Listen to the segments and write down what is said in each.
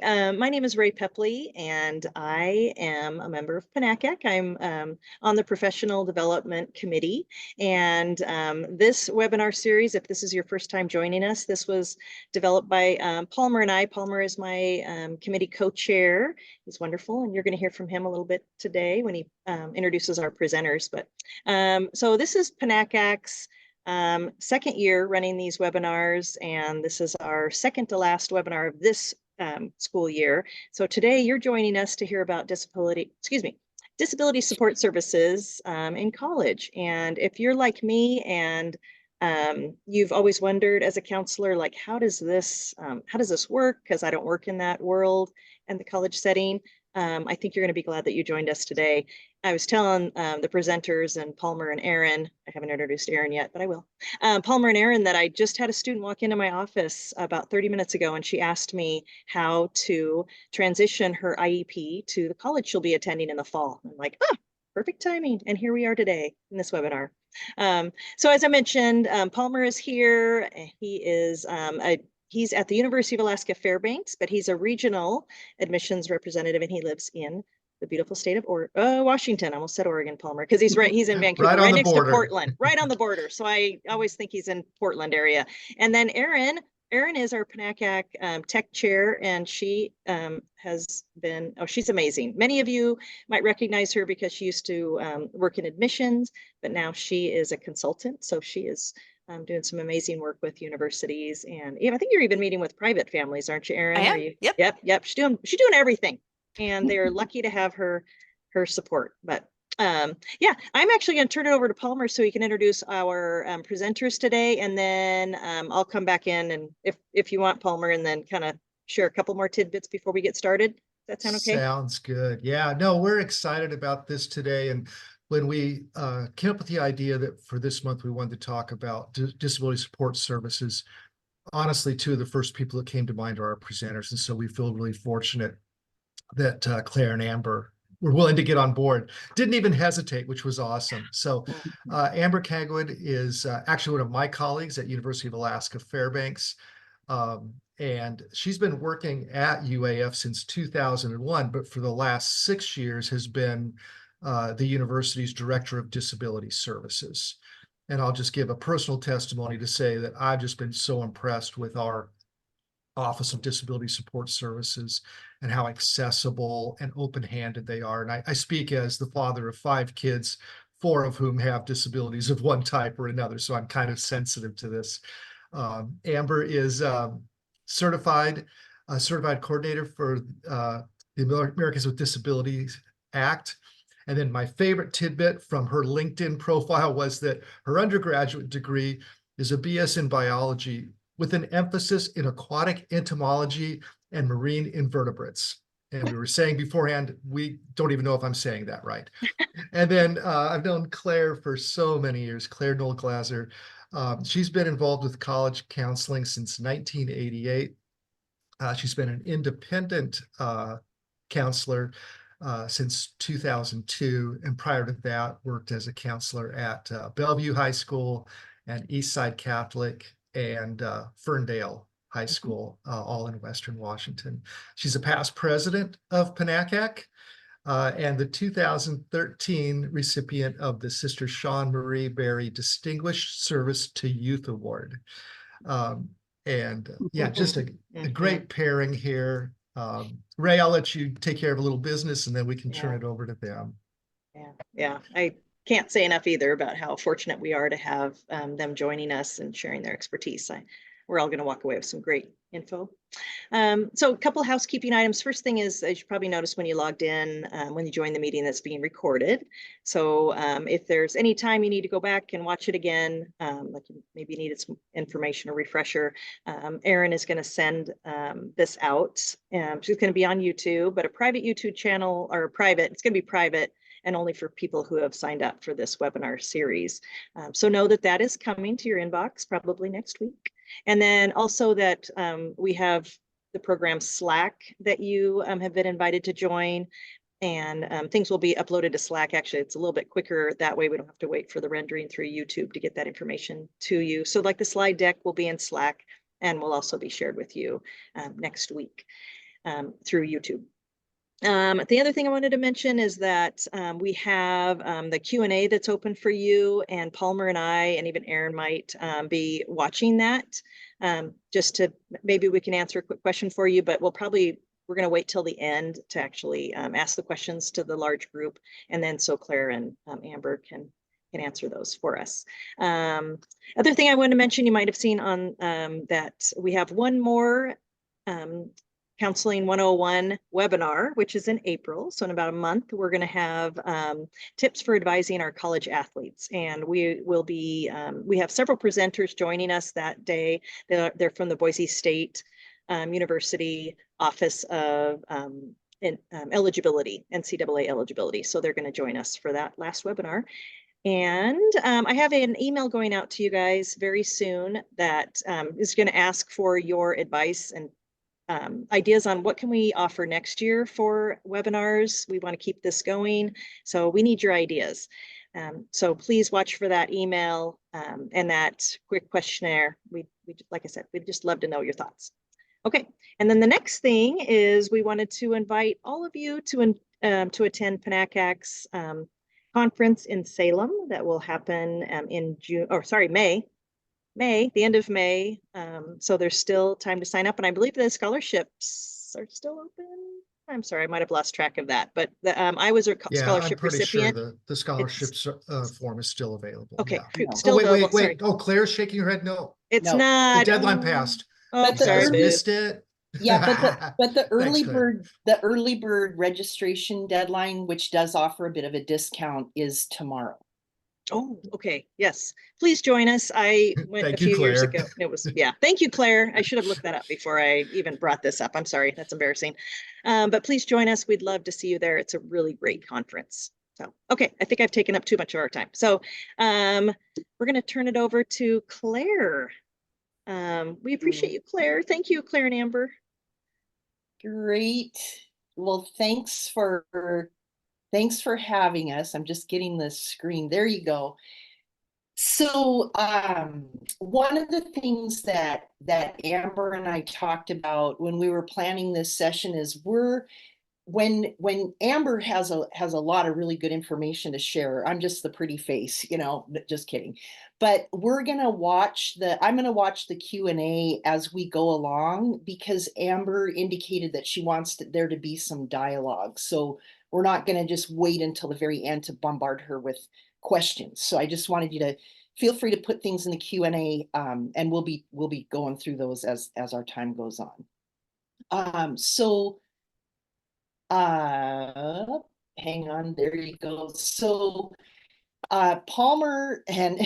my name is Ray Pepley, and I am a member of PNAC-AK. I'm on the Professional Development Committee, and this webinar series, if this is your first time joining us, this was developed by Palmer and I. Palmer is my committee co-chair. He's wonderful, and you're going to hear from him a little bit today when he introduces our presenters. But so this is PNAC-AK's second year running these webinars, and this is our second to last webinar of this school year. So today you're joining us to hear about disability support services in college. And if you're like me and you've always wondered as a counselor, like, how does this work? Because I don't work in that world and the college setting. I think you're going to be glad that you joined us today. I was telling the presenters and Palmer and Aaron, I haven't introduced Aaron yet, but I will. Palmer and Aaron, that I just had a student walk into my office about 30 minutes ago, and she asked me how to transition her IEP to the college she'll be attending in the fall. I'm like, perfect timing. And here we are today in this webinar. So as I mentioned, Palmer is here. He is he's at the University of Alaska Fairbanks, but he's a regional admissions representative, and he lives in the beautiful state of Washington. I almost said Oregon, Palmer, because he's in Vancouver, right next to Portland, right on the border. So I always think he's in Portland area. And then Erin is our PNAC-AK tech chair, and she has been, she's amazing. Many of you might recognize her because she used to work in admissions, but now she is a consultant. So she is doing some amazing work with universities, and I think you're even meeting with private families, aren't you, Erin? I am. Yep. She's doing everything, and they're lucky to have her support. But yeah, I'm actually going to turn it over to Palmer so he can introduce our presenters today, and then I'll come back in, and if you want, Palmer, and then kind of share a couple more tidbits before we get started. Does that sound okay? Sounds good. Yeah, no, we're excited about this today. And when we came up with the idea that for this month we wanted to talk about disability support services, honestly, two of the first people that came to mind are our presenters. And so we feel really fortunate that Claire and Amber were willing to get on board. Didn't even hesitate, which was awesome. So Amber Cagwin is actually one of my colleagues at University of Alaska Fairbanks. And she's been working at UAF since 2001, but for the last 6 years has been the university's Director of Disability Services. And I'll just give a personal testimony to say that I've just been so impressed with our Office of Disability Support Services and how accessible and open-handed they are. And I speak as the father of 5 kids, 4 of whom have disabilities of one type or another, so I'm kind of sensitive to this. Amber is certified coordinator for the Americans with Disabilities Act. And then my favorite tidbit from her LinkedIn profile was that her undergraduate degree is a BS in biology with an emphasis in aquatic entomology and marine invertebrates. And we were saying beforehand, we don't even know if I'm saying that right. And then I've known Claire for so many years, Claire Nold-Glaser. She's been involved with college counseling since 1988. She's been an independent counselor since 2002, and prior to that worked as a counselor at Bellevue High School and Eastside Catholic and Ferndale High School, all in Western Washington. She's a past president of PNAC-AK and the 2013 recipient of the Sister Sean Marie Berry Distinguished Service to Youth Award. Yeah, just a great pairing here. Ray, I'll let you take care of a little business and then we can turn it over to them. Yeah. I can't say enough either about how fortunate we are to have them joining us and sharing their expertise. We're all going to walk away with some great info. So a couple of housekeeping items. First thing is, as you probably noticed when you logged in, when you joined the meeting, that's being recorded. So if there's any time you need to go back and watch it again, like maybe you needed some information or refresher, Erin is going to send this out. She's going to be on YouTube, but a private YouTube channel, or it's going to be private and only for people who have signed up for this webinar series. So know that that is coming to your inbox probably next week. And then also that we have the program Slack that you have been invited to join, and things will be uploaded to Slack. Actually, it's a little bit quicker that way. We don't have to wait for the rendering through YouTube to get that information to you. So like the slide deck will be in Slack and will also be shared with you next week. through YouTube. The other thing I wanted to mention is that we have the Q&A that's open for you, and Palmer and I, and even Aaron might be watching that, just to, maybe we can answer a quick question for you, but we're going to wait till the end to actually ask the questions to the large group, and then so Claire and Amber can answer those for us. Other thing I wanted to mention, you might have seen on that we have one more Counseling 101 webinar, which is in April. So in about a month, we're going to have tips for advising our college athletes. And we will be, we have several presenters joining us that day. They're from the Boise State University Office of Eligibility, NCAA eligibility. So they're going to join us for that last webinar. And I have an email going out to you guys very soon that is going to ask for your advice and ideas on what can we offer next year for webinars. We want to keep this going, so we need your ideas. So please watch for that email and that quick questionnaire. We like I said, we'd just love to know your thoughts. Okay, and then the next thing is we wanted to invite all of you to attend PNAC-AK's conference in Salem that will happen in June, or sorry, May, the end of May. So there's still time to sign up. And I believe the scholarships are still open. I'm sorry, I might have lost track of that. But I was a scholarship I'm pretty recipient. sure the scholarships form is still available. Okay, Yeah. still available. Wait. Sorry. Oh, Claire's shaking her head. No, it's no. not. The deadline passed. Oh, But sorry, missed it. Yeah, but the Thanks, early bird registration deadline, which does offer a bit of a discount, is tomorrow. Oh, okay. Yes. Please join us. I went Thank a you, few years Claire. ago. It was, yeah. Thank you, Claire. I should have looked that up before I even brought this up. I'm sorry. That's embarrassing. But please join us. We'd love to see you there. It's a really great conference. So, okay. I think I've taken up too much of our time. So we're going to turn it over to Claire. We appreciate you, Claire. Thank you, Claire and Amber. Great. Well, thanks for having us. I'm just getting the screen. There you go. So one of the things that Amber and I talked about when we were planning this session is when Amber has a lot of really good information to share, I'm just the pretty face, just kidding. But I'm going to watch the Q&A as we go along, because Amber indicated that she wants there to be some dialogue. So we're not going to just wait until the very end to bombard her with questions. So I just wanted you to feel free to put things in the Q&A, and we'll be going through those as our time goes on. Hang on, there you go. So Palmer and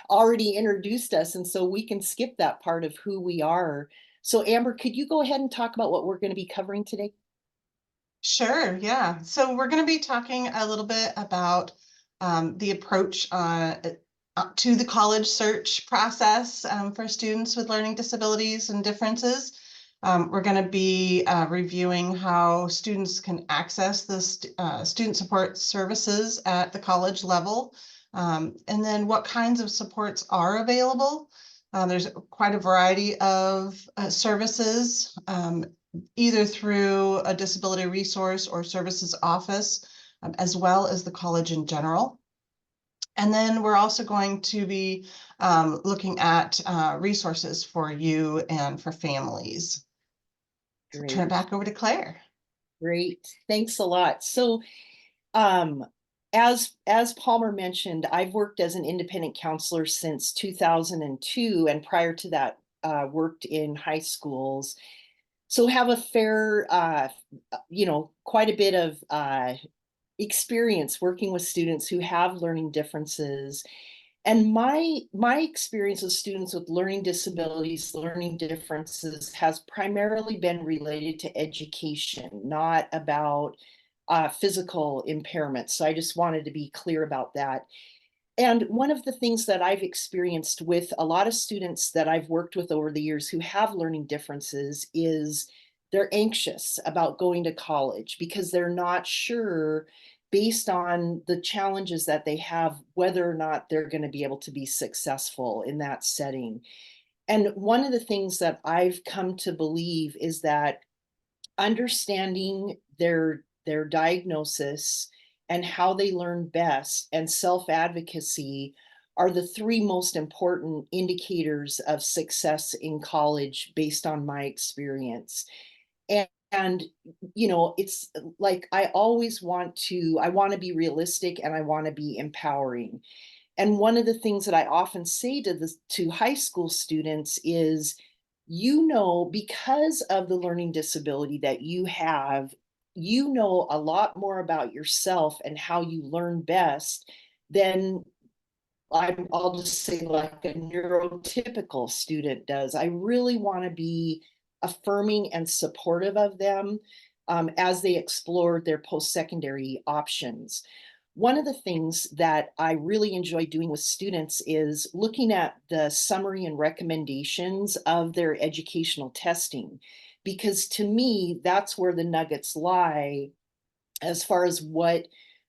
already introduced us, and so we can skip that part of who we are. So Amber, could you go ahead and talk about what we're going to be covering today? Sure, yeah. So we're going to be talking a little bit about the approach to the college search process for students with learning disabilities and differences. We're going to be reviewing how students can access the student support services at the college level, and then what kinds of supports are available. There's quite a variety of services, either through a disability resource or services office, as well as the college in general. And then we're also going to be looking at resources for you and for families. So turn it back over to Claire. Great, thanks a lot. So as Palmer mentioned, I've worked as an independent counselor since 2002, and prior to that worked in high schools. So have a fair, quite a bit of experience working with students who have learning differences. And my experience with students with learning disabilities, learning differences, has primarily been related to education, not about physical impairments. So I just wanted to be clear about that. And one of the things that I've experienced with a lot of students that I've worked with over the years who have learning differences is they're anxious about going to college because they're not sure, based on the challenges that they have, whether or not they're going to be able to be successful in that setting. And one of the things that I've come to believe is that understanding their diagnosis and how they learn best, and self-advocacy are the three most important indicators of success in college based on my experience. And it's like I always want to be realistic, and I want to be empowering. And one of the things that I often say to high school students is, because of the learning disability that you have, a lot more about yourself and how you learn best than I'll just say like a neurotypical student does. I really want to be affirming and supportive of them as they explore their post-secondary options. One of the things that I really enjoy doing with students is looking at the summary and recommendations of their educational testing, because to me, that's where the nuggets lie as far as what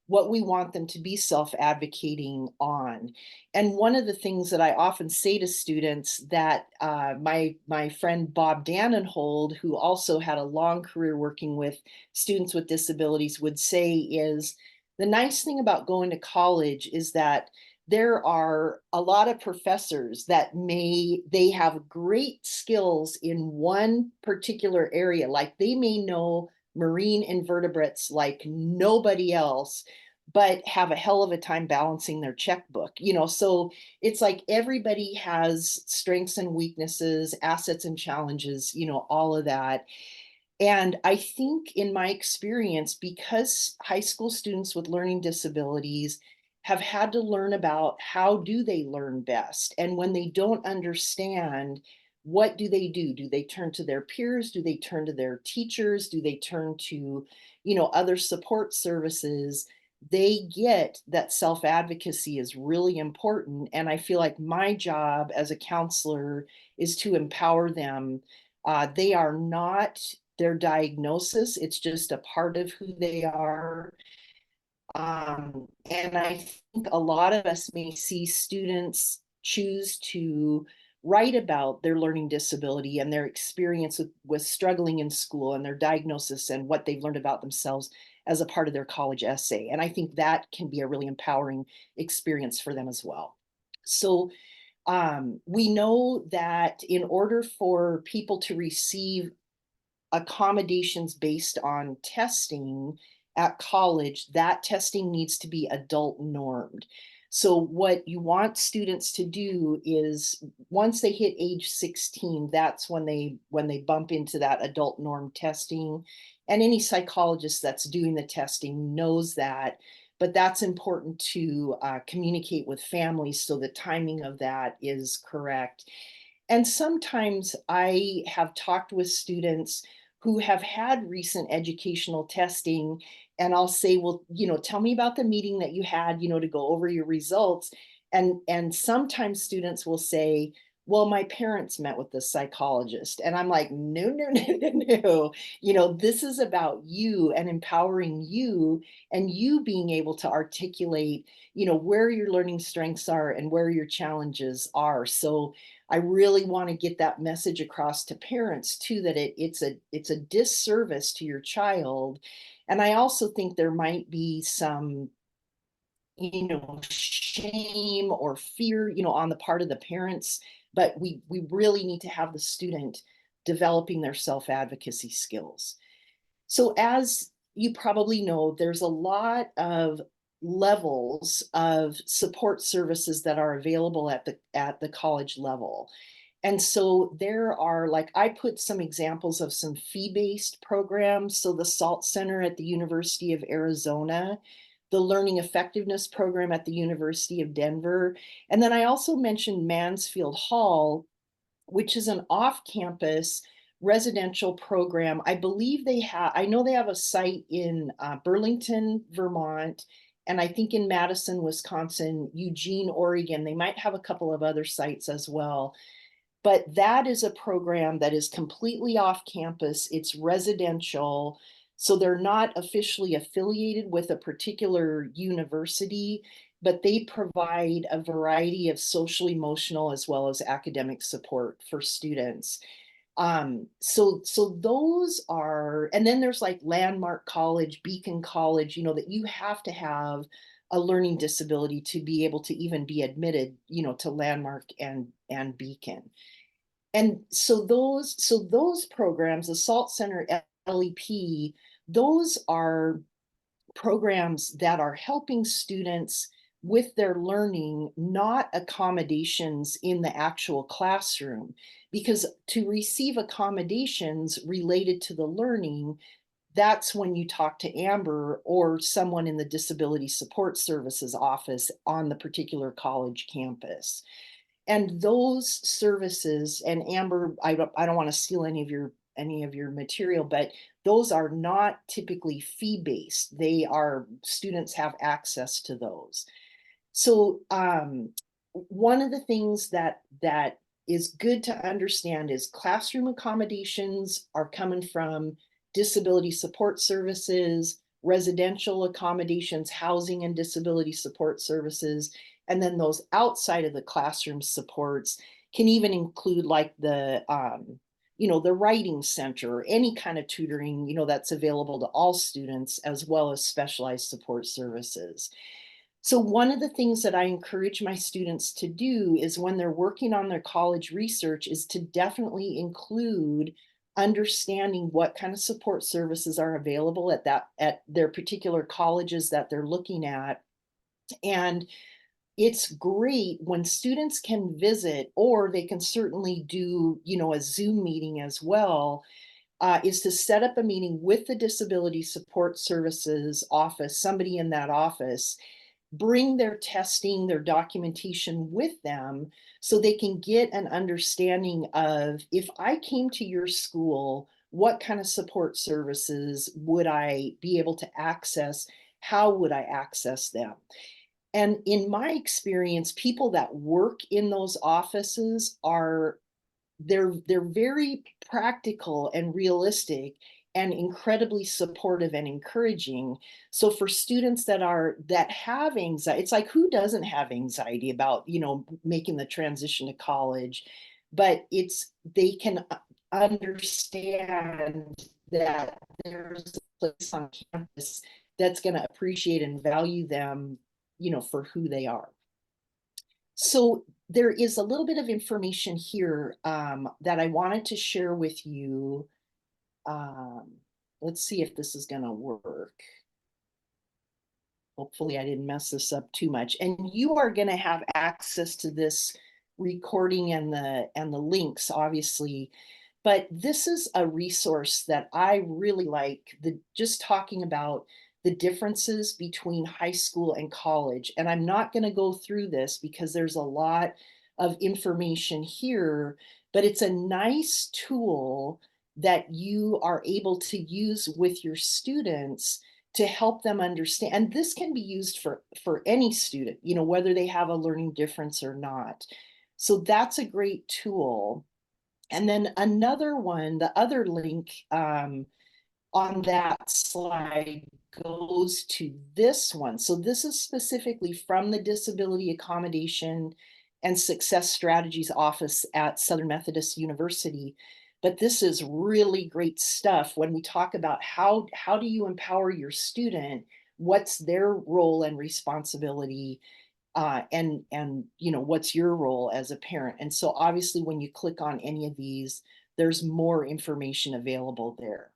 we want them to be self-advocating on. And one of the things that I often say to students that my friend Bob Dannenhold, who also had a long career working with students with disabilities, would say is, the nice thing about going to college is that there are a lot of professors that they have great skills in one particular area, like they may know marine invertebrates like nobody else, but have a hell of a time balancing their checkbook. So it's like everybody has strengths and weaknesses, assets and challenges, all of that. And I think in my experience, because high school students with learning disabilities have had to learn about how do they learn best, and when they don't understand, what do they do? Do they turn to their peers? Do they turn to their teachers? Do they turn to, other support services? They get that self-advocacy is really important. And I feel like my job as a counselor is to empower them. They are not their diagnosis, it's just a part of who they are. And I think a lot of us may see students choose to write about their learning disability and their experience with struggling in school and their diagnosis and what they've learned about themselves as a part of their college essay. And I think that can be a really empowering experience for them as well. So we know that in order for people to receive accommodations based on testing at college, that testing needs to be adult normed. So what you want students to do is once they hit age 16, that's when they bump into that adult norm testing. And any psychologist that's doing the testing knows that, but that's important to communicate with families so the timing of that is correct. And sometimes I have talked with students who have had recent educational testing, and I'll say, well, tell me about the meeting that you had, to go over your results. And sometimes students will say, well, my parents met with the psychologist. And I'm like, no, no, no, no, no. This is about you and empowering you, and you being able to articulate, where your learning strengths are and where your challenges are. So I really want to get that message across to parents too, that it's a disservice to your child. And I also think there might be some, shame or fear, on the part of the parents, but we really need to have the student developing their self-advocacy skills. So as you probably know, there's a lot of levels of support services that are available at the college level. And so there are, like, I put some examples of some fee-based programs. So the SALT Center at the University of Arizona, the Learning Effectiveness Program at the University of Denver. And then I also mentioned Mansfield Hall, which is an off-campus residential program. I know they have a site in Burlington, Vermont, and I think in Madison, Wisconsin, Eugene, Oregon. They might have a couple of other sites as well. But that is a program that is completely off campus. It's residential. So they're not officially affiliated with a particular university, but they provide a variety of social, emotional, as well as academic support for students. So those are, and then there's like Landmark College, Beacon College, you know, that you have to have a learning disability to be able to even be admitted, you know, to Landmark and Beacon. And so those programs, the SALT Center, LEP, those are programs that are helping students with their learning, not accommodations in the actual classroom. Because to receive accommodations related to the learning, that's when you talk to Amber or someone in the Disability Support Services office on the particular college campus. And those services, and Amber, I don't want to steal any of your material, but those are not typically fee-based. They are, students have access to those. So one of the things that is good to understand is classroom accommodations are coming from disability support services, residential accommodations, housing and disability support services, and then those outside of the classroom supports can even include like the you know, the writing center, or any kind of tutoring, you know, that's available to all students, as well as specialized support services. So one of the things that I encourage my students to do is when they're working on their college research is to definitely include understanding what kind of support services are available at their particular colleges that they're looking at. And it's great when students can visit, or they can certainly do, you know, a Zoom meeting as well, is to set up a meeting with the Disability Support Services office, somebody in that office, bring their testing, their documentation with them so they can get an understanding of, if I came to your school, what kind of support services would I be able to access? How would I access them? And in my experience, people that work in those offices are, they're very practical and realistic and incredibly supportive and encouraging. So for students that have anxiety, it's like, who doesn't have anxiety about, you know, making the transition to college? But they can understand that there's a place on campus that's going to appreciate and value them, you know, for who they are. So there is a little bit of information here that I wanted to share with you. Let's see if this is going to work. Hopefully I didn't mess this up too much. And you are going to have access to this recording and the links, obviously. But this is a resource that I really like, just talking about the differences between high school and college. And I'm not going to go through this because there's a lot of information here, but it's a nice tool that you are able to use with your students to help them understand. And this can be used for any student, you know, whether they have a learning difference or not. So that's a great tool. And then another one, the other link on that slide goes to this one. So this is specifically from the Disability Accommodation and Success Strategies Office at Southern Methodist University. But this is really great stuff when we talk about how do you empower your student, what's their role and responsibility, and you know, what's your role as a parent. And so obviously when you click on any of these, there's more information available there.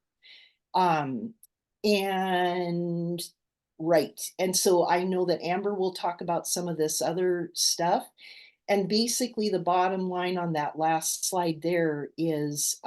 And right. And so I know that Amber will talk about some of this other stuff. And basically the bottom line on that last slide there is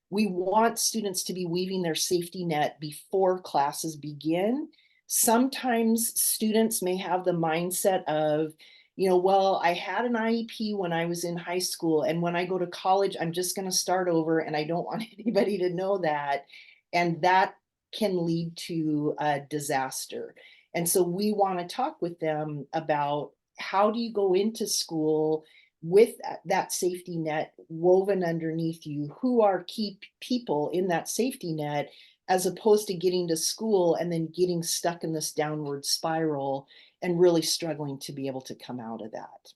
we want students to be weaving their safety net before classes begin. Sometimes students may have the mindset of, you know, well, I had an IEP when I was in high school, and when I go to college, I'm just going to start over, and I don't want anybody to know that. And that can lead to a disaster. And so we want to talk with them about, how do you go into school with that safety net woven underneath you? Who are key people in that safety net, as opposed to getting to school and then getting stuck in this downward spiral and really struggling to be able to come out of that.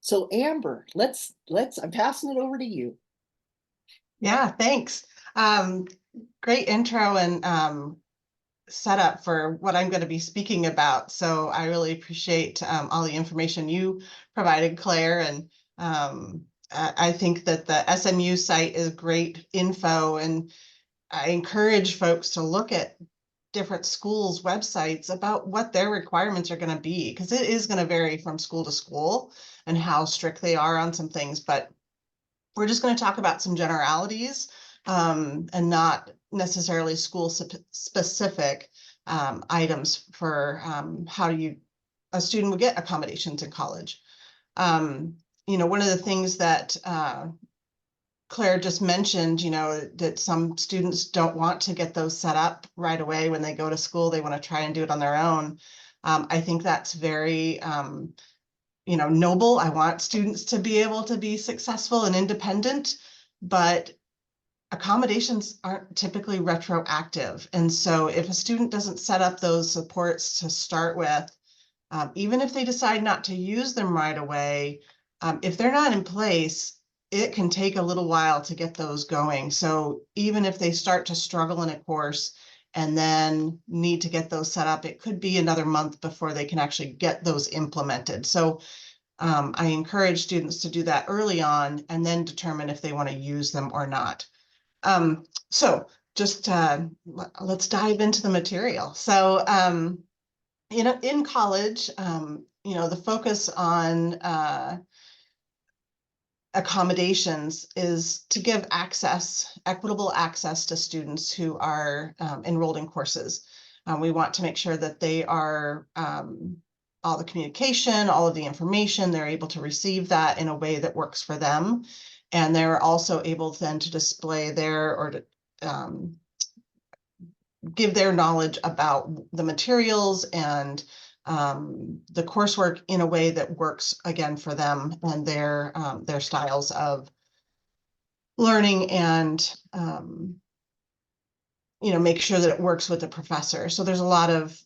So Amber, I'm passing it over to you. Yeah, thanks. Great intro and setup for what I'm going to be speaking about. So I really appreciate all the information you provided, Claire. And I think that the SMU site is great info, and I encourage folks to look at different schools' websites about what their requirements are going to be, because it is going to vary from school to school and how strict they are on some things. But we're just going to talk about some generalities and not necessarily school specific items for how a student would get accommodations in college. One of the things that Claire just mentioned, that some students don't want to get those set up right away when they go to school. They want to try and do it on their own. I think that's very noble. I want students to be able to be successful and independent, but accommodations aren't typically retroactive. And so if a student doesn't set up those supports to start with, even if they decide not to use them right away, if they're not in place, it can take a little while to get those going. So even if they start to struggle in a course and then need to get those set up, it could be another month before they can actually get those implemented. So I encourage students to do that early on and then determine if they want to use them or not. So just let's dive into the material. So, in college, the focus on accommodations is to give equitable access to students who are enrolled in courses. We want to make sure that they are all the communication, all of the information, they're able to receive that in a way that works for them. And they're also able then to display to give their knowledge about the materials and the coursework in a way that works again for them and their styles of learning, and make sure that it works with the professor. So there's a lot of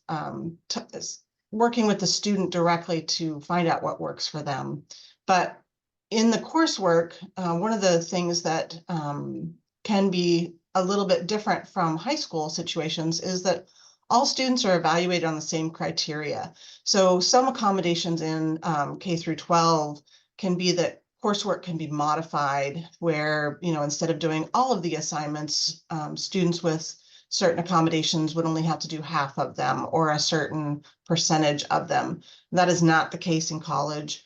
working with the student directly to find out what works for them. But in the coursework, one of the things that can be a little bit different from high school situations is that all students are evaluated on the same criteria. So some accommodations in K through 12 can be that coursework can be modified where, instead of doing all of the assignments, students with certain accommodations would only have to do half of them or a certain percentage of them. That is not the case in college.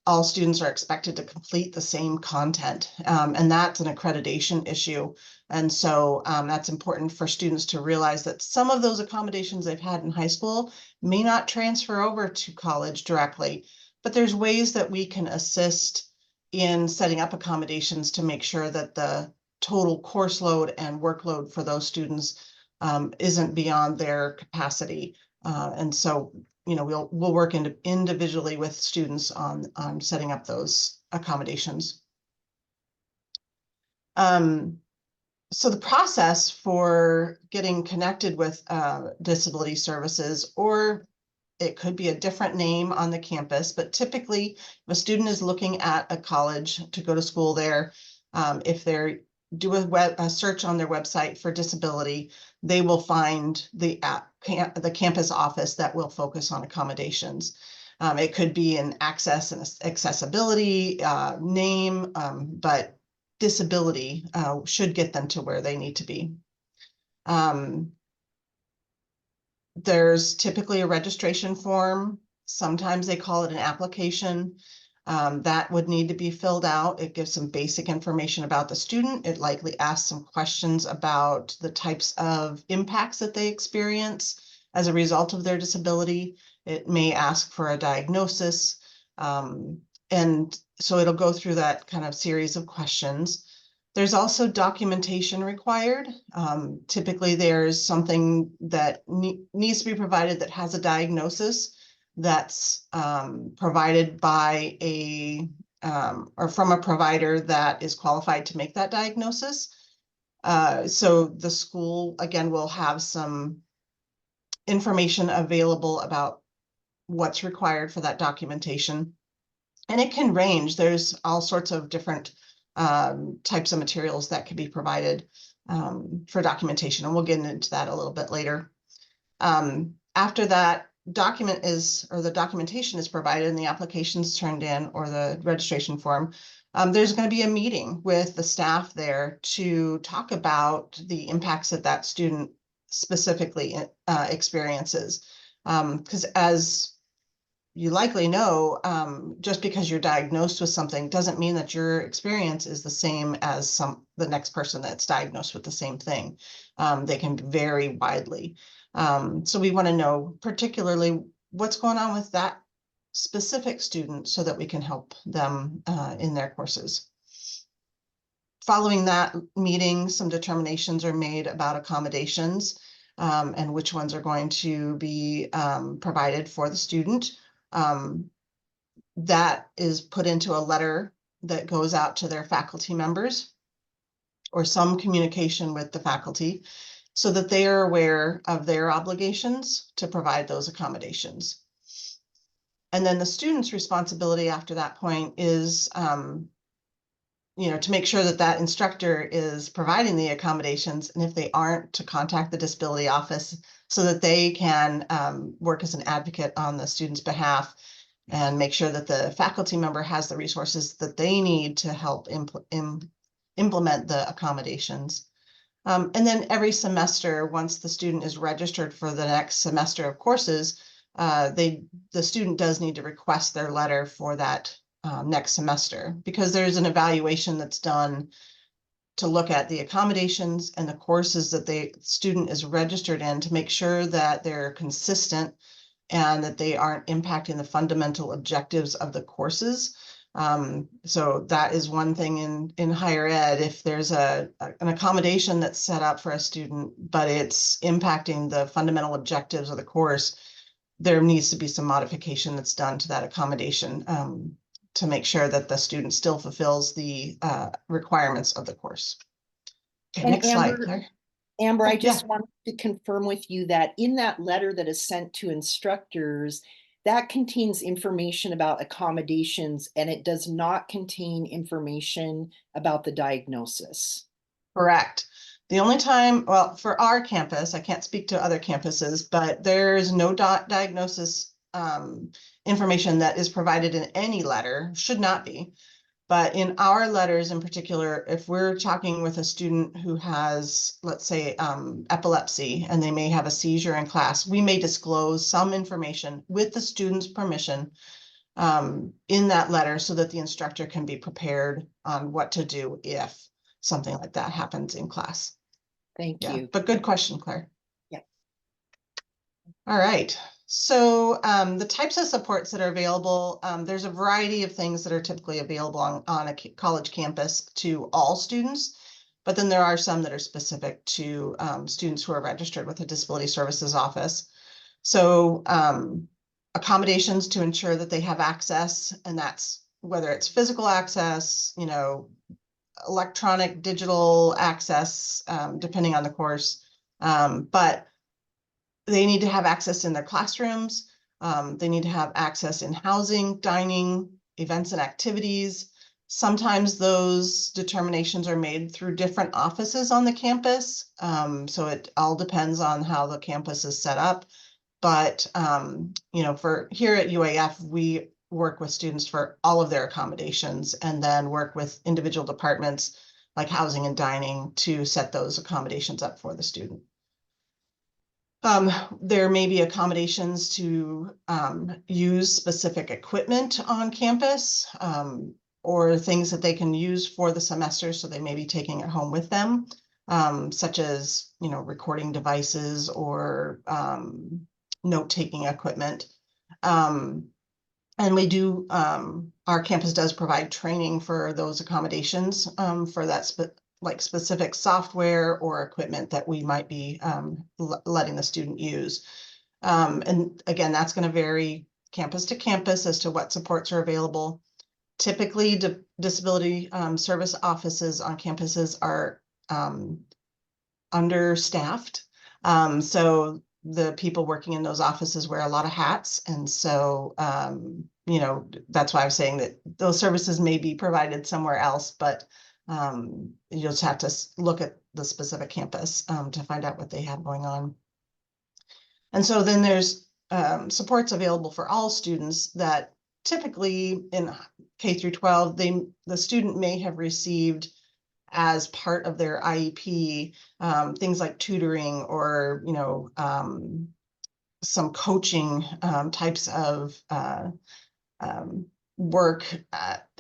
All students are expected to complete the same content, and that's an accreditation issue. And so that's important for students to realize that some of those accommodations they've had in high school may not transfer over to college directly, but there's ways that we can assist in setting up accommodations to make sure that the total course load and workload for those students isn't beyond their capacity. And so, we'll work individually with students on setting up those accommodations. So the process for getting connected with disability services, or it could be a different name on the campus, but typically if a student is looking at a college to go to school there, if they're do a search on their website for disability, they will find the campus office that will focus on accommodations. It could be an access and accessibility name, but disability should get them to where they need to be. There's typically a registration form. Sometimes they call it an application. That would need to be filled out. It gives some basic information about the student. It likely asks some questions about the types of impacts that they experience as a result of their disability. It may ask for a diagnosis. And so it'll go through that kind of series of questions. There's also documentation required. Typically, there's something that needs to be provided that has a diagnosis that's provided by or from a provider that is qualified to make that diagnosis. So the school, again, will have some information available about what's required for that documentation. And it can range. There's all sorts of different types of materials that can be provided for documentation, and we'll get into that a little bit later. After that the documentation is provided and the application's turned in, or the registration form, there's going to be a meeting with the staff there to talk about the impacts that that student specifically experiences. Because as you likely know, just because you're diagnosed with something doesn't mean that your experience is the same as the next person that's diagnosed with the same thing. They can vary widely. So we want to know particularly what's going on with that specific student so that we can help them in their courses. Following that meeting, some determinations are made about accommodations and which ones are going to be provided for the student. That is put into a letter that goes out to their faculty members, or some communication with the faculty, so that they are aware of their obligations to provide those accommodations. And then the student's responsibility after that point is, to make sure that that instructor is providing the accommodations, and if they aren't, to contact the disability office so that they can work as an advocate on the student's behalf and make sure that the faculty member has the resources that they need to help implement the accommodations. And then every semester, once the student is registered for the next semester of courses, the student does need to request their letter for that next semester, because there's an evaluation that's done to look at the accommodations and the courses that the student is registered in, to make sure that they're consistent and that they aren't impacting the fundamental objectives of the courses. So that is one thing in higher ed. If there's an accommodation that's set up for a student, but it's impacting the fundamental objectives of the course, there needs to be some modification that's done to that accommodation to make sure that the student still fulfills the requirements of the course. Okay, And next slide, Claire. Amber, Oh, I just yeah. wanted to confirm with you that in that letter that is sent to instructors, that contains information about accommodations, and it does not contain information about the diagnosis. Correct. The only time, well, for our campus, I can't speak to other campuses, but there's no diagnosis information that is provided in any letter, should not be. But in our letters in particular, if we're talking with a student who has, let's say, epilepsy, and they may have a seizure in class, we may disclose some information with the student's permission in that letter, so that the instructor can be prepared on what to do if something like that happens in class. Thank you. But good question, Claire. Yeah. All right. So the types of supports that are available, there's a variety of things that are typically available on a college campus to all students, but then there are some that are specific to students who are registered with the Disability Services Office. So accommodations to ensure that they have access, and that's whether it's physical access, electronic, digital access, depending on the course, but they need to have access in their classrooms. They need to have access in housing, dining, events and activities. Sometimes those determinations are made through different offices on the campus. So it all depends on how the campus is set up. But, for here at UAF, we work with students for all of their accommodations, and then work with individual departments like housing and dining to set those accommodations up for the student. There may be accommodations to use specific equipment on campus, or things that they can use for the semester, so they may be taking it home with them, such as, recording devices or note-taking equipment. And we do, our campus does provide training for those accommodations, for that specific software or equipment that we might be letting the student use. And again, that's going to vary campus to campus as to what supports are available. Typically, disability service offices on campuses are understaffed. So the people working in those offices wear a lot of hats. And so, you know, that's why I'm saying that those services may be provided somewhere else, but you'll just have to look at the specific campus to find out what they have going on. And so then there's supports available for all students that typically in K through 12, the student may have received as part of their IEP, things like tutoring or, you know, some coaching types of work.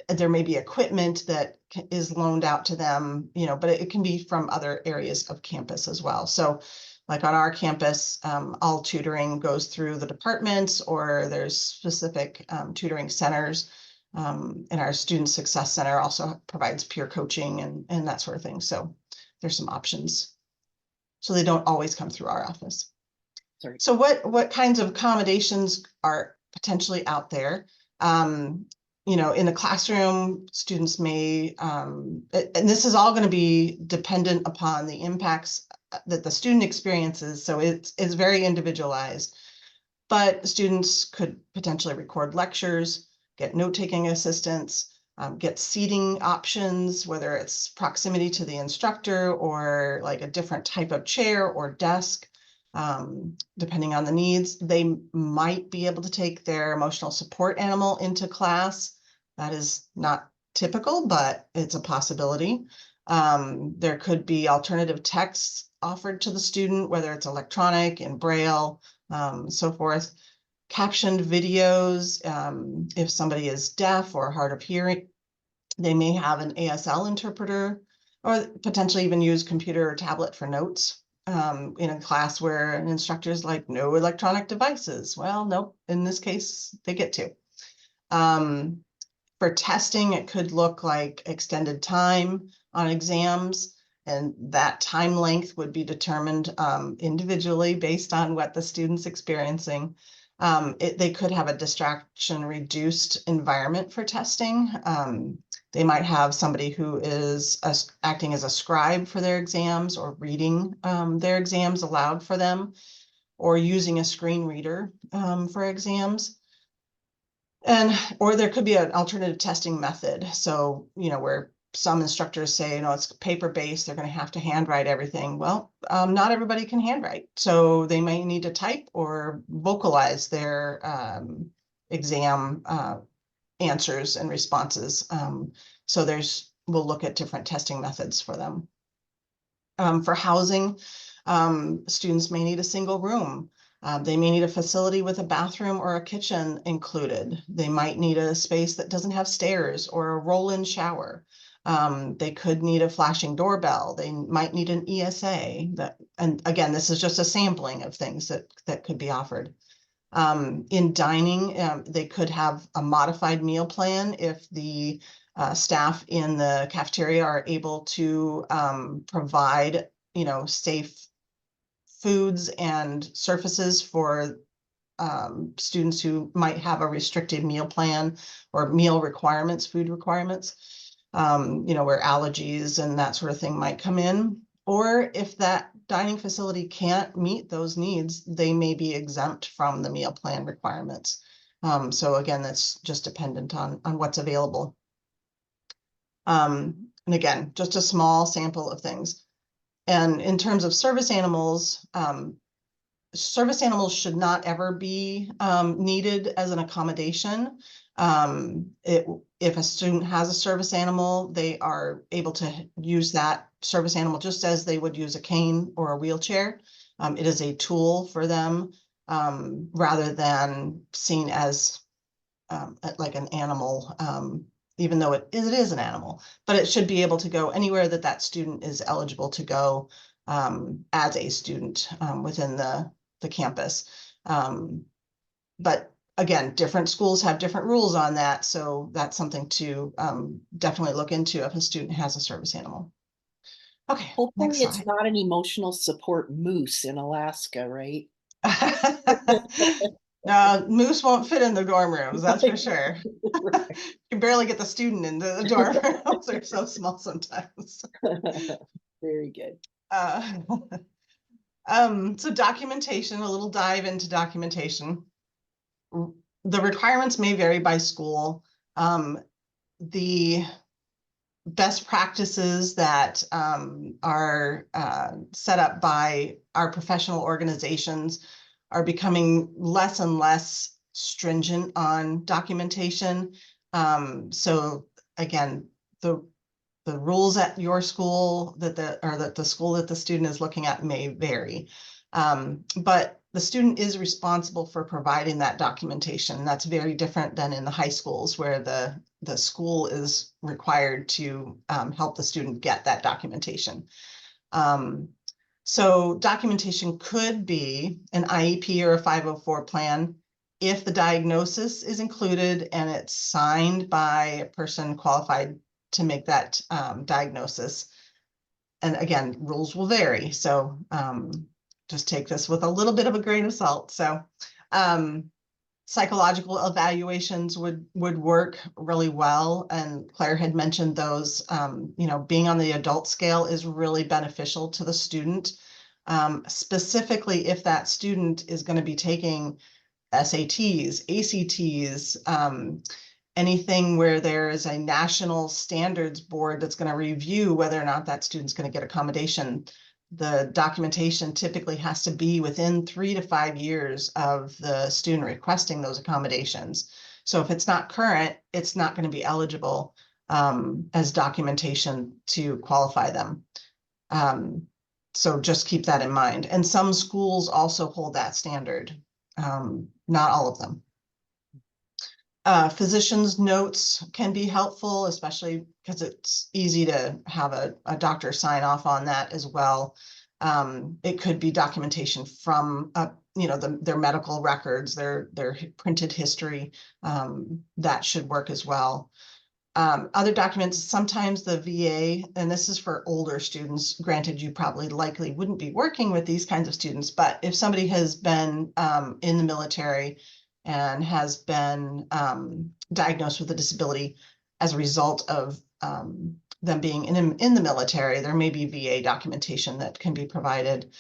There may be equipment that is loaned out to them, you know, but it can be from other areas of campus as well. So like on our campus, all tutoring goes through the departments, or there's specific tutoring centers. And our Student Success Center also provides peer coaching and that sort of thing. So there's some options. So they don't always come through our office. Sorry. So what kinds of accommodations are potentially out there? You know, in the classroom, students may, and this is all going to be dependent upon the impacts that the student experiences. So it's very individualized, but students could potentially record lectures, get note-taking assistance, get seating options, whether it's proximity to the instructor or like a different type of chair or desk. Depending on the needs, they might be able to take their emotional support animal into class. That is not typical, but it's a possibility. There could be alternative texts offered to the student, whether it's electronic, in Braille, so forth. Captioned videos, if somebody is deaf or hard of hearing, they may have an ASL interpreter, or potentially even use computer or tablet for notes. In a class where an instructor is like, no electronic devices. Well, nope, in this case, they get to. For testing, it could look like extended time on exams, and that time length would be determined individually based on what the student's experiencing. They could have a distraction reduced environment for testing. They might have somebody who is acting as a scribe for their exams, or reading their exams aloud for them, or using a screen reader for exams. Or there could be an alternative testing method. So, you know, where some instructors say, you know, it's paper-based, they're going to have to handwrite everything. Well, not everybody can handwrite. So they may need to type or vocalize their exam answers and responses. So we'll look at different testing methods for them. For housing, students may need a single room. They may need a facility with a bathroom or a kitchen included. They might need a space that doesn't have stairs or a roll-in shower. They could need a flashing doorbell. They might need an ESA. And again, this is just a sampling of things that could be offered. In dining, they could have a modified meal plan if the staff in the cafeteria are able to provide, you know, safe foods and surfaces for students who might have a restricted meal plan or meal requirements, food requirements, you know, where allergies and that sort of thing might come in. Or if that dining facility can't meet those needs, they may be exempt from the meal plan requirements. So again, that's just dependent on what's available. And again, just a small sample of things. And in terms of service animals should not ever be needed as an accommodation. If a student has a service animal, they are able to use that service animal just as they would use a cane or a wheelchair. It is a tool for them rather than seen as like an animal, even though it is an animal, but it should be able to go anywhere that student is eligible to go as a student within the campus. But again, different schools have different rules on that. So that's something to definitely look into if a student has a service animal. Okay, Hopefully next it's slide. not an emotional support moose in Alaska, right? No, moose won't fit in the dorm rooms, that's for sure. Right. You can barely get the student into the dorm rooms. They're so small sometimes. Very good. So documentation, a little dive into documentation. The requirements may vary by school. The best practices that are set up by our professional organizations are becoming less and less stringent on documentation. So again, the rules at your school that the school that the student is looking at may vary. But the student is responsible for providing that documentation. That's very different than in the high schools where the school is required to help the student get that documentation. So documentation could be an IEP or a 504 plan if the diagnosis is included and it's signed by a person qualified to make that diagnosis. And again, rules will vary. So just take this with a little bit of a grain of salt. So psychological evaluations would work really well. And Claire had mentioned those, being on the adult scale is really beneficial to the student, specifically if that student is going to be taking SATs, ACTs, anything where there is a national standards board that's going to review whether or not that student's going to get accommodation. The documentation typically has to be within 3 to 5 years of the student requesting those accommodations. So if it's not current, it's not going to be eligible as documentation to qualify them. So just keep that in mind. And some schools also hold that standard, not all of them. Physician's notes can be helpful, especially because it's easy to have a doctor sign off on that as well. It could be documentation from, their medical records, their printed history, that should work as well. Other documents, sometimes the VA, and this is for older students, granted you probably likely wouldn't be working with these kinds of students, but if somebody has been in the military and has been diagnosed with a disability as a result of them being in the military, there may be VA documentation that can be provided.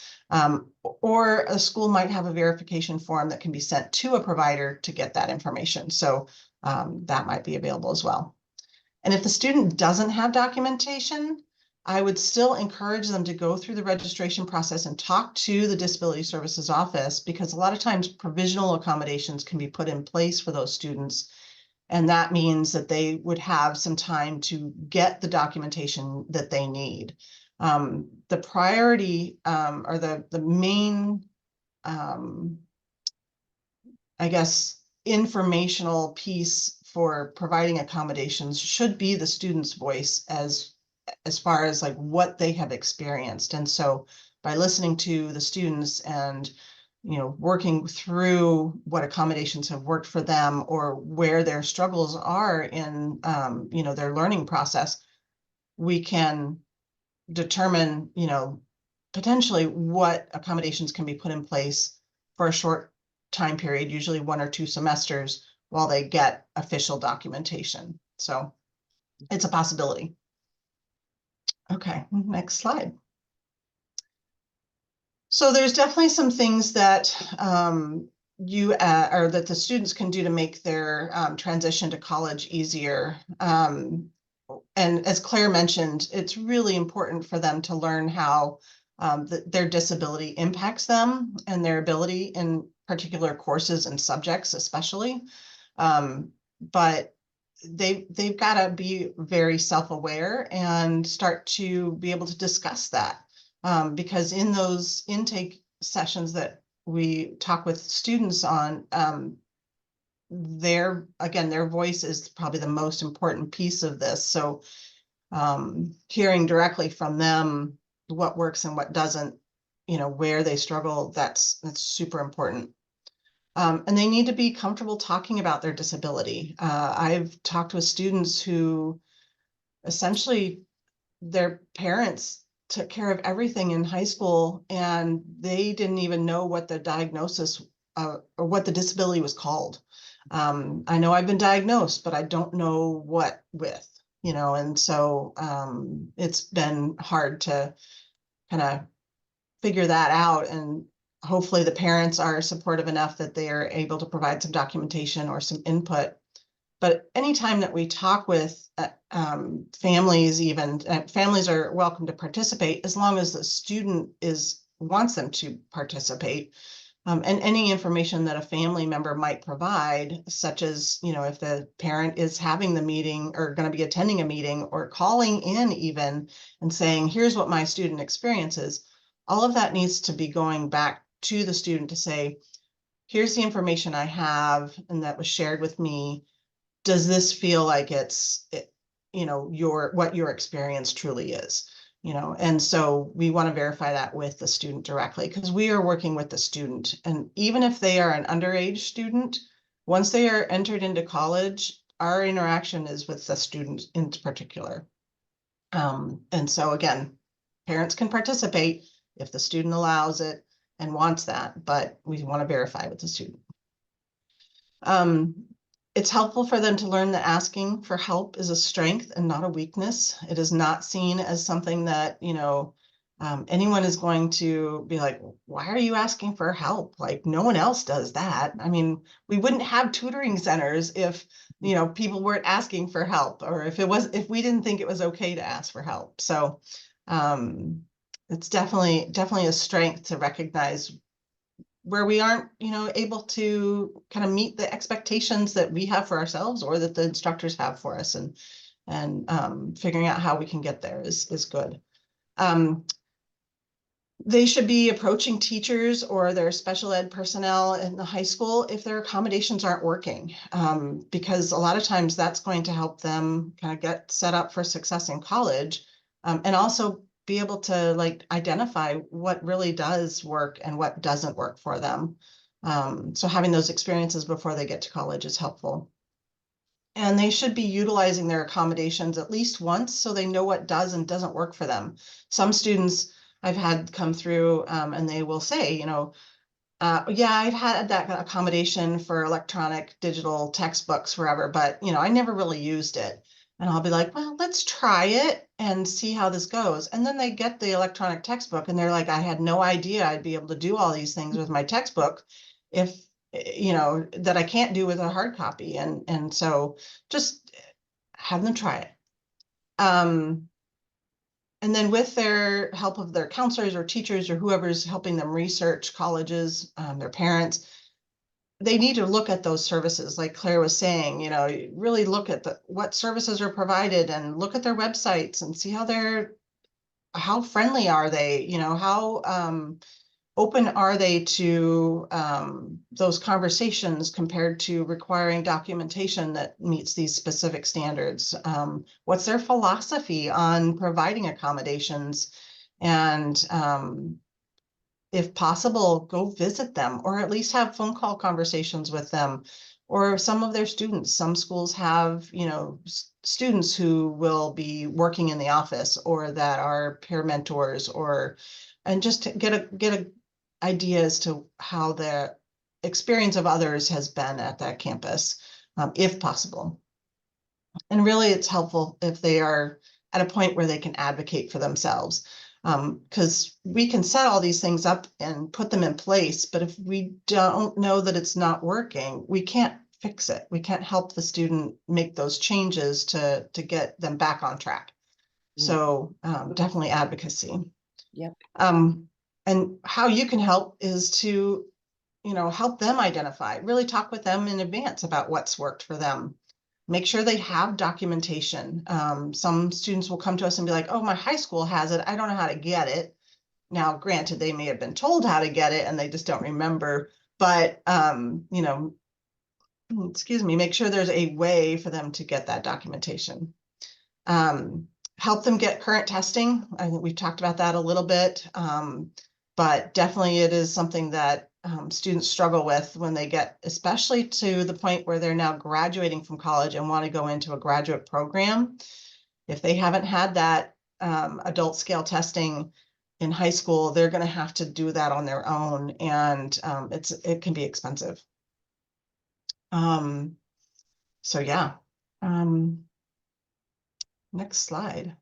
Or a school might have a verification form that can be sent to a provider to get that information. So that might be available as well. And if the student doesn't have documentation, I would still encourage them to go through the registration process and talk to the Disability Services Office, because a lot of times provisional accommodations can be put in place for those students. And that means that they would have some time to get the documentation that they need. The priority or the main, informational piece for providing accommodations should be the student's voice as far as like what they have experienced. And so by listening to the students and working through what accommodations have worked for them or where their struggles are in their learning process, we can determine potentially what accommodations can be put in place for a short time period, usually 1 or 2 semesters, while they get official documentation. So it's a possibility. Okay, next slide. So there's definitely some things that or that the students can do to make their transition to college easier. And as Claire mentioned, it's really important for them to learn how their disability impacts them and their ability in particular courses and subjects, especially. But they've got to be very self-aware and start to be able to discuss that. Because in those intake sessions that we talk with students on, their voice is probably the most important piece of this. So hearing directly from them what works and what doesn't, where they struggle, that's super important. And they need to be comfortable talking about their disability. I've talked with students who essentially their parents took care of everything in high school and they didn't even know what the diagnosis or what the disability was called. I know I've been diagnosed, but I don't know what with, and so it's been hard to kind of figure that out, and hopefully the parents are supportive enough that they are able to provide some documentation or some input. But anytime that we talk with families, even families are welcome to participate as long as the student wants them to participate. And any information that a family member might provide, such as, if the parent is having the meeting or going to be attending a meeting or calling in even and saying, here's what my student experiences, all of that needs to be going back to the student to say, here's the information I have and that was shared with me. Does this feel like it's, what your experience truly is? And so we want to verify that with the student directly, because we are working with the student. And even if they are an underage student, once they are entered into college, our interaction is with the student in particular. And so again, parents can participate if the student allows it and wants that, but we want to verify with the student. It's helpful for them to learn that asking for help is a strength and not a weakness. It is not seen as something that, anyone is going to be like, why are you asking for help? Like, no one else does that. I mean, we wouldn't have tutoring centers if, people weren't asking for help, or if we didn't think it was okay to ask for help. So it's definitely a strength to recognize where we aren't, able to kind of meet the expectations that we have for ourselves or that the instructors have for us, and figuring out how we can get there is good. They should be approaching teachers or their special ed personnel in the high school if their accommodations aren't working, because a lot of times that's going to help them kind of get set up for success in college, and also be able to identify what really does work and what doesn't work for them. So having those experiences before they get to college is helpful. And they should be utilizing their accommodations at least once so they know what does and doesn't work for them. Some students I've had come through and they will say, yeah, I've had that accommodation for electronic digital textbooks forever, but I never really used it. And I'll be like, well, let's try it and see how this goes. And then they get the electronic textbook and they're like, I had no idea I'd be able to do all these things with my textbook that I can't do with a hard copy. And so just have them try it. And then with their help of their counselors or teachers or whoever's helping them research colleges, their parents, they need to look at those services, like Claire was saying, really look at what services are provided and look at their websites and see how friendly are they, how open are they to those conversations compared to requiring documentation that meets these specific standards. What's their philosophy on providing accommodations? And if possible, go visit them or at least have phone call conversations with them or some of their students. Some schools have, students who will be working in the office or that are peer mentors, and just to get a idea as to how the experience of others has been at that campus, if possible. And really it's helpful if they are at a point where they can advocate for themselves. Because we can set all these things up and put them in place, but if we don't know that it's not working, we can't fix it. We can't help the student make those changes to get them back on track. So definitely advocacy. Yep. And how you can help is to, help them identify, really talk with them in advance about what's worked for them. Make sure they have documentation. Some students will come to us and be like, oh, my high school has it. I don't know how to get it. Now, granted, they may have been told how to get it and they just don't remember, but, excuse me, make sure there's a way for them to get that documentation. Help them get current testing. I think we've talked about that a little bit, but definitely it is something that students struggle with when they get, especially to the point where they're now graduating from college and want to go into a graduate program. If they haven't had that adult scale testing in high school, they're going to have to do that on their own, and it can be expensive. So yeah. Next slide.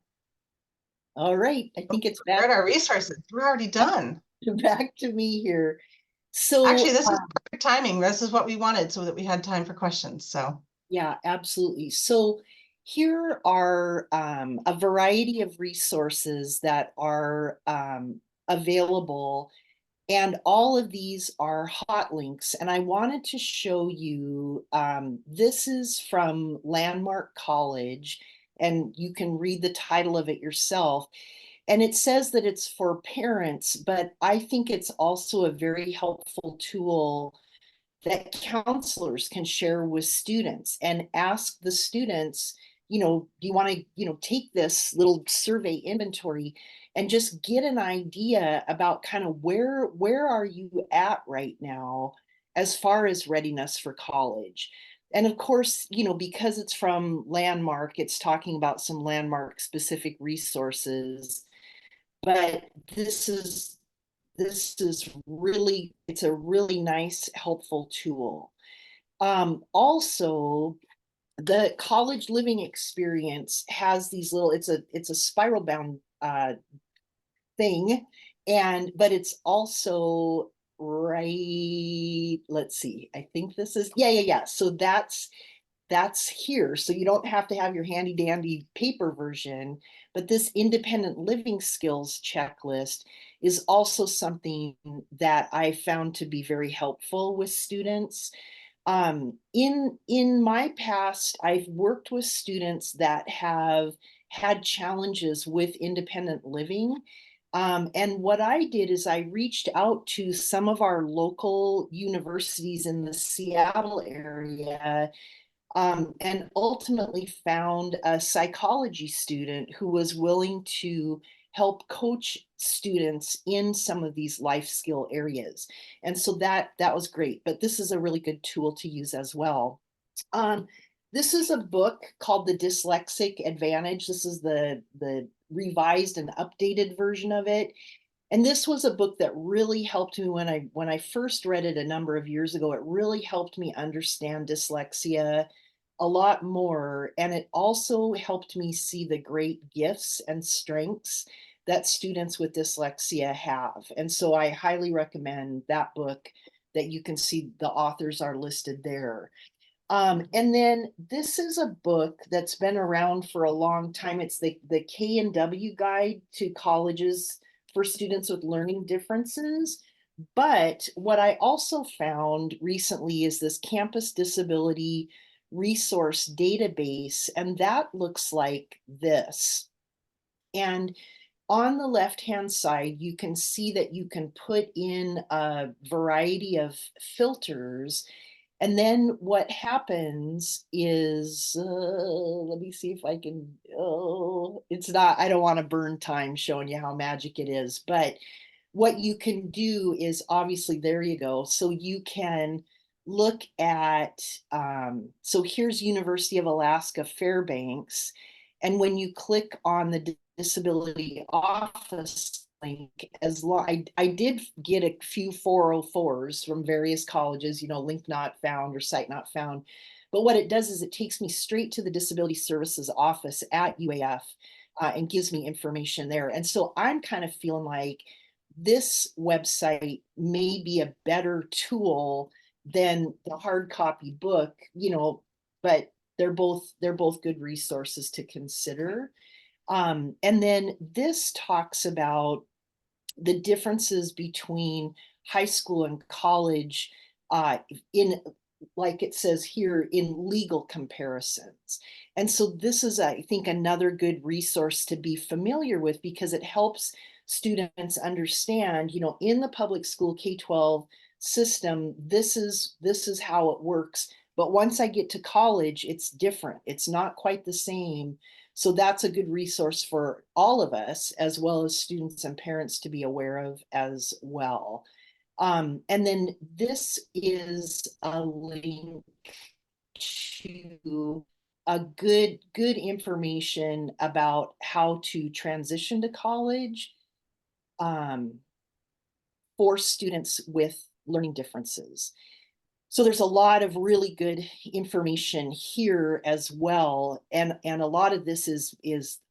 All right, I think it's We're back. at our resources. We're already done. back to me here. So Actually, this is perfect timing. This is what we wanted so that we had time for questions. So yeah, absolutely. So here are a variety of resources that are available, and all of these are hot links. And I wanted to show you, this is from Landmark College, and you can read the title of it yourself. And it says that it's for parents, but I think it's also a very helpful tool that counselors can share with students and ask the students, do you want to, take this little survey inventory and just get an idea about kind of where are you at right now as far as readiness for college. And of course, because it's from Landmark, it's talking about some Landmark specific resources, but this is really, it's a really nice, helpful tool. Also, the college living experience has these little, it's a spiral bound thing, but it's also right, let's see, I think this is, yeah. So that's here. So you don't have to have your handy dandy paper version, but this independent living skills checklist is also something that I found to be very helpful with students. In my past, I've worked with students that have had challenges with independent living. And what I did is I reached out to some of our local universities in the Seattle area, and ultimately found a psychology student who was willing to help coach students in some of these life skill areas. And so that was great, but this is a really good tool to use as well. This is a book called The Dyslexic Advantage. This is the revised and updated version of it. And this was a book that really helped me when I first read it a number of years ago. It really helped me understand dyslexia a lot more. And it also helped me see the great gifts and strengths that students with dyslexia have. And so I highly recommend that book, that you can see the authors are listed there. And then this is a book that's been around for a long time. It's the K&W Guide to Colleges for Students with Learning Differences. But what I also found recently is this Campus Disability Resource Database, and that looks like this. And on the left-hand side, you can see that you can put in a variety of filters. And then what happens is, let me see if I can, it's not, I don't want to burn time showing you how magic it is, but what you can do is, obviously, there you go. So you can look at, so here's University of Alaska Fairbanks. And when you click on the disability office link, I did get a few 404s from various colleges, link not found or site not found. But what it does is it takes me straight to the Disability Services office at UAF, and gives me information there. And so I'm kind of feeling like this website may be a better tool than the hard copy book, but they're both good resources to consider. And then this talks about the differences between high school and college, in, like it says here, in legal comparisons. And so this is, I think, another good resource to be familiar with, because it helps students understand, in the public school K-12 system, this is how it works. But once I get to college, it's different. It's not quite the same. So that's a good resource for all of us, as well as students and parents, to be aware of as well. And then this is a link to a good information about how to transition to college, for students with learning differences. So there's a lot of really good information here as well. And a lot of this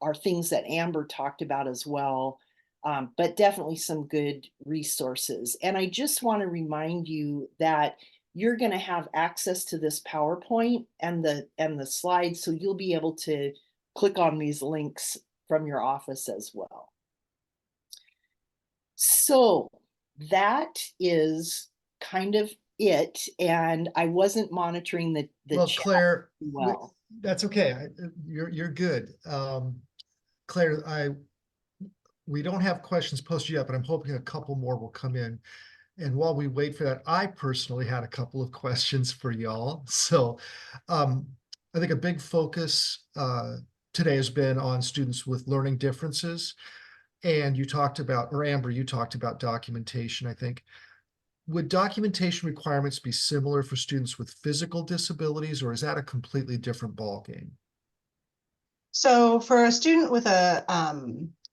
are things that Amber talked about as well. But definitely some good resources. And I just want to remind you that you're going to have access to this PowerPoint and the slides, so you'll be able to click on these links from your office as well. So that is kind of it. And I wasn't monitoring the Well, chat Claire, well. that's okay. You're good. Claire, we don't have questions posted yet, but I'm hoping a couple more will come in. And while we wait for that, I personally had a couple of questions for y'all. So I think a big focus today has been on students with learning differences. And you talked about, or Amber, you talked about documentation, I think. Would documentation requirements be similar for students with physical disabilities, or is that a completely different ballgame? So for a student with a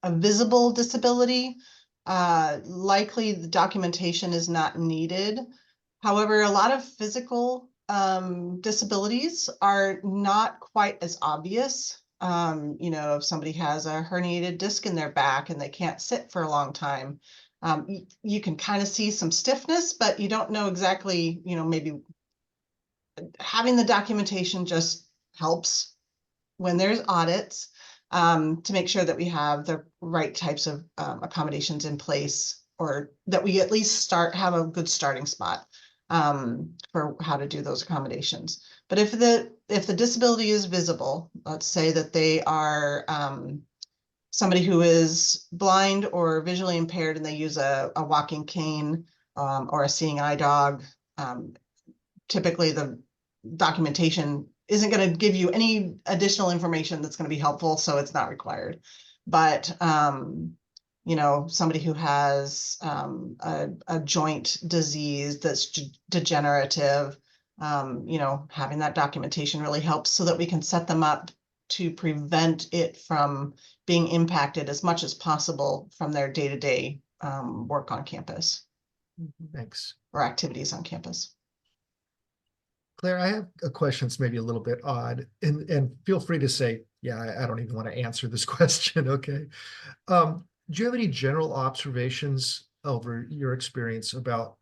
visible disability, likely the documentation is not needed. However, a lot of physical disabilities are not quite as obvious. You know, if somebody has a herniated disc in their back and they can't sit for a long time, you can kind of see some stiffness, but you don't know exactly, you know, maybe having the documentation just helps when there's audits, to make sure that we have the right types of accommodations in place, or that we at least have a good starting spot for how to do those accommodations. But if the disability is visible, let's say that they are somebody who is blind or visually impaired and they use a walking cane or a seeing eye dog, typically the documentation isn't going to give you any additional information that's going to be helpful, so it's not required. But you know, somebody who has a joint disease that's degenerative, you know, having that documentation really helps so that we can set them up to prevent it from being impacted as much as possible from their day-to-day work on campus. Thanks. Or activities on campus. Claire, I have a question that's maybe a little bit odd, and feel free to say, yeah, I don't even want to answer this question, okay? Do you have any general observations over your experience about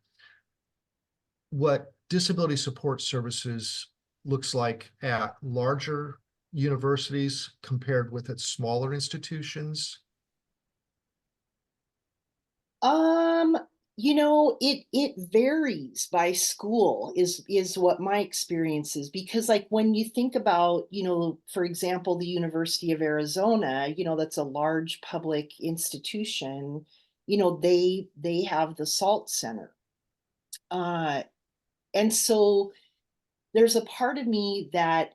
what disability support services looks like at larger universities compared with its smaller institutions? You know, it varies by school is what my experience is, because like when you think about, you know, for example, the University of Arizona, you know, that's a large public institution, you know, they have the SALT Center. And so there's a part of me that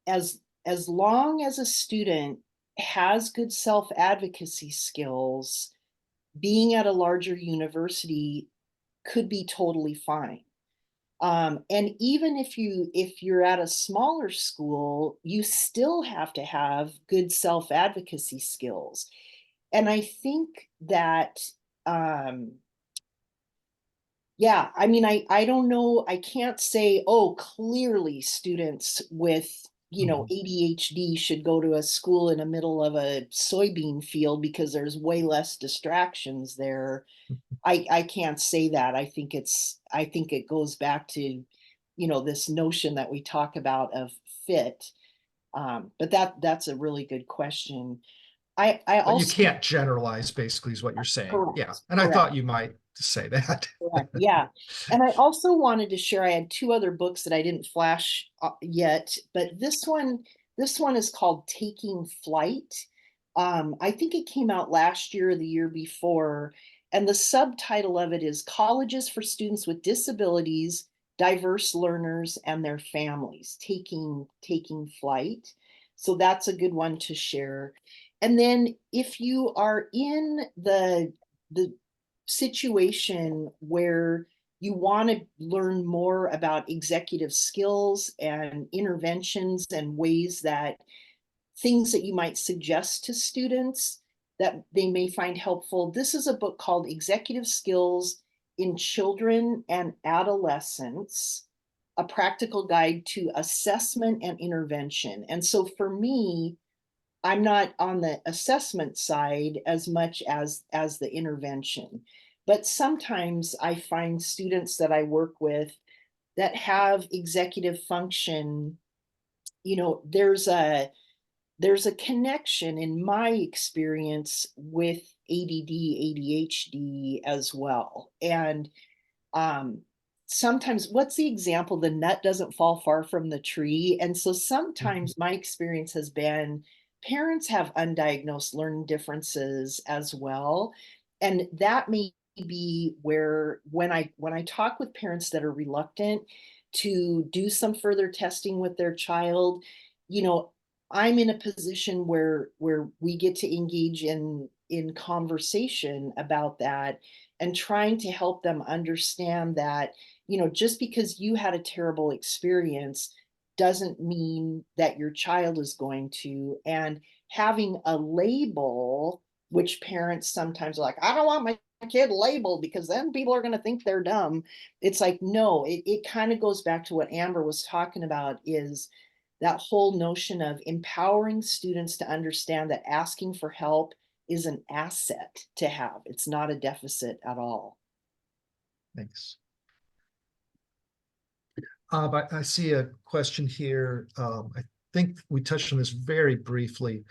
as long as a student has good self-advocacy skills, being at a larger university could be totally fine. And even if you're at a smaller school, you still have to have good self-advocacy skills. And I think that, yeah, I mean, I don't know, I can't say, oh, clearly students with, you know, ADHD should go to a school in the middle of a soybean field because there's way less distractions there. I can't say that. I think it goes back to, you know, this notion that we talk about of fit. But that's a really good question. I But you also, can't generalize, basically, is what you're saying. correct, Yeah, and I correct. thought you might say that. Correct. Yeah. And I also wanted to share, I had two other books that I didn't flash yet, but this one is called Taking Flight. I think it came out last year or the year before. And the subtitle of it is Colleges for Students with Disabilities, Diverse Learners and Their Families, Taking Flight. So that's a good one to share. And then if you are in the situation where you want to learn more about executive skills and interventions and ways that things that you might suggest to students that they may find helpful, this is a book called Executive Skills in Children and Adolescents, a practical guide to assessment and intervention. And so for me, I'm not on the assessment side as much as the intervention. But sometimes I find students that I work with that have executive function, you know, there's a connection in my experience with ADD, ADHD as well. And sometimes, what's the example? The nut doesn't fall far from the tree. And so sometimes my experience has been parents have undiagnosed learning differences as well. And that may be where when I talk with parents that are reluctant to do some further testing with their child, you know, I'm in a position where we get to engage in conversation about that and trying to help them understand that, you know, just because you had a terrible experience doesn't mean that your child is going to. And having a label, which parents sometimes are like, I don't want my kid labeled because then people are going to think they're dumb. It's like, no, it kind of goes back to what Amber was talking about, is that whole notion of empowering students to understand that asking for help is an asset to have. It's not a deficit at all. Thanks. I see a question here. I think we touched on this very briefly.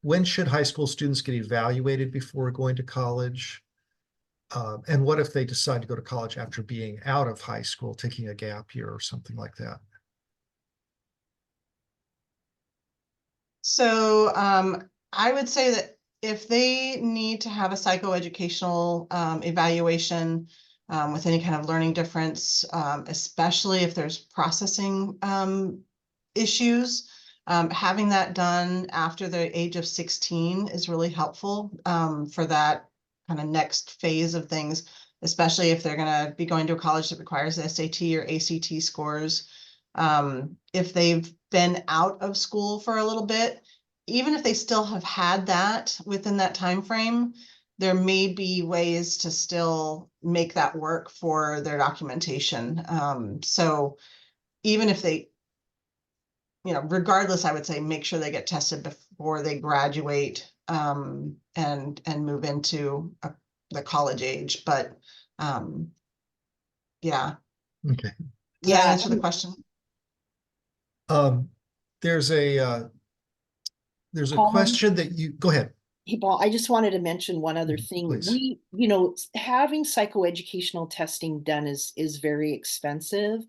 When should high school students get evaluated before going to college? And what if they decide to go to college after being out of high school, taking a gap year or something like that? So I would say that if they need to have a psychoeducational evaluation with any kind of learning difference, especially if there's processing issues, having that done after the age of 16 is really helpful for that kind of next phase of things, especially if they're going to be going to a college that requires SAT or ACT scores. If they've been out of school for a little bit, even if they still have had that within that time frame, there may be ways to still make that work for their documentation. So even if they, you know, regardless, I would say make sure they get tested before they graduate and move into the college age. But yeah. Okay. Did that answer the question? There's a Paul? question that you go ahead. Hey, Paul, I just wanted to mention one other thing. Please. We, you know, having psychoeducational testing done is very expensive.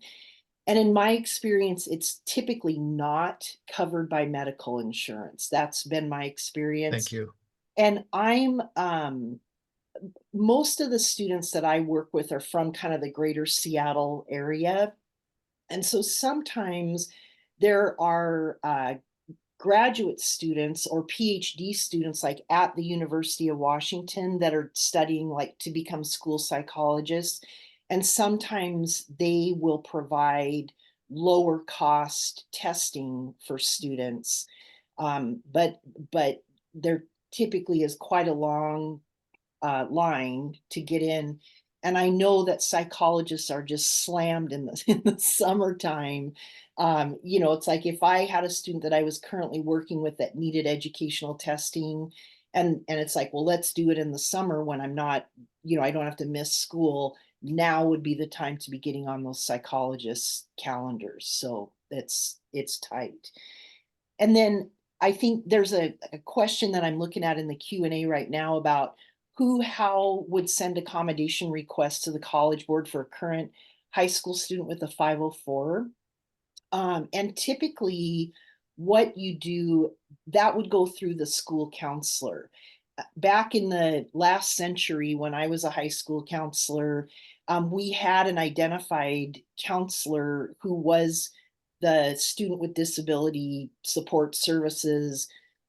And in my experience, it's typically not covered by medical insurance. That's been my experience. Thank you. And I'm most of the students that I work with are from kind of the greater Seattle area. And so sometimes there are graduate students or PhD students like at the University of Washington that are studying like to become school psychologists. And sometimes they will provide lower cost testing for students. But there typically is quite a long line to get in. And I know that psychologists are just slammed in the summertime. You know, it's like if I had a student that I was currently working with that needed educational testing, and it's like, well, let's do it in the summer when I'm not, you know, I don't have to miss school. Now would be the time to be getting on those psychologists' calendars. So it's tight. And then I think there's a question that I'm looking at in the Q&A right now about how would send accommodation requests to the College Board for a current high school student with a 504. And typically what you do, that would go through the school counselor. Back in the last century, when I was a high school counselor, we had an identified counselor who was the student with disability support services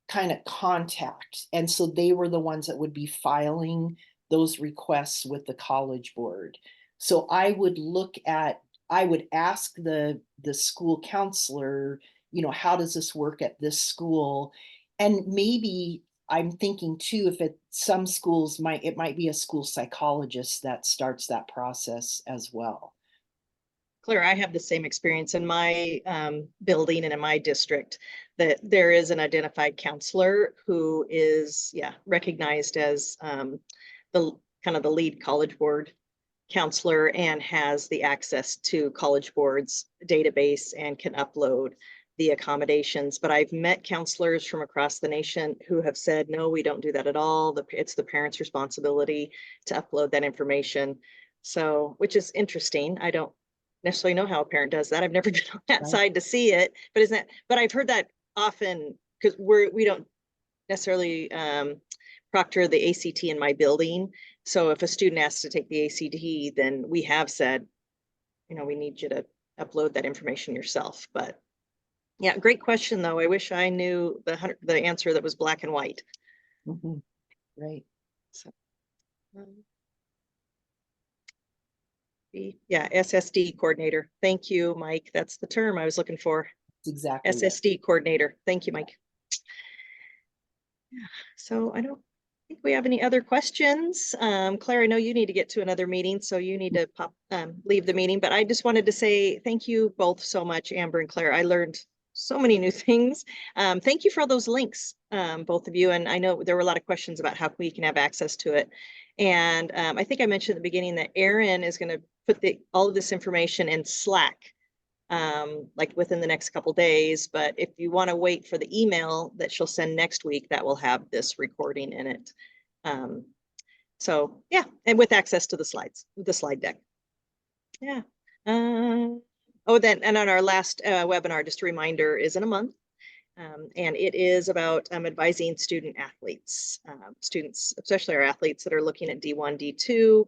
kind of contact. And so they were the ones that would be filing those requests with the College Board. So I would ask the school counselor, you know, how does this work at this school? And maybe I'm thinking too, if some schools it might be a school psychologist that starts that process as well. Claire, I have the same experience in my building and in my district, that there is an identified counselor who is, yeah, recognized as the kind of the lead college board counselor and has the access to College Board's database and can upload the accommodations. But I've met counselors from across the nation who have said, no, we don't do that at all. It's the parent's responsibility to upload that information. So, which is interesting. I don't necessarily know how a parent does that. I've never been on that Right. side to see it, but isn't that, but I've heard that often because we don't necessarily proctor the ACT in my building. So if a student asks to take the ACT, then we have said, you know, we need you to upload that information yourself. But yeah, great question though. I wish I knew the answer that was black and white. Mhm. Right. So, yeah, SSD coordinator. Thank you, Mike. That's the term I was looking for. That's exactly. it. SSD coordinator. Thank you, Mike. So I don't think we have any other questions. Claire, I know you need to get to another meeting, so you need to leave the meeting, but I just wanted to say thank you both so much, Amber and Claire. I learned so many new things. Thank you for all those links, both of you. And I know there were a lot of questions about how we can have access to it. And I think I mentioned at the beginning that Erin is going to put all of this information in Slack, like within the next couple days. But if you want to wait for the email that she'll send next week, that will have this recording in it. So yeah, and with access to the slides, the slide deck. Yeah. Oh, then, and on our last webinar, just a reminder, is in a month. And it is about advising student athletes, students, especially our athletes that are looking at D1, D2.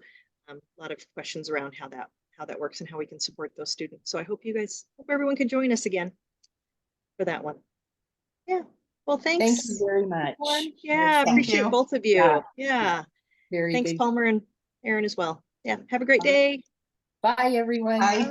A lot of questions around how that works and how we can support those students. So I hope everyone can join us again for that one. Yeah. Well, thanks. Thank you very much. Yeah, Thank appreciate you. both of you. Yeah. Very Thanks, big. Palmer and Erin as well. Yeah. Have a great day. Bye, everyone. Bye.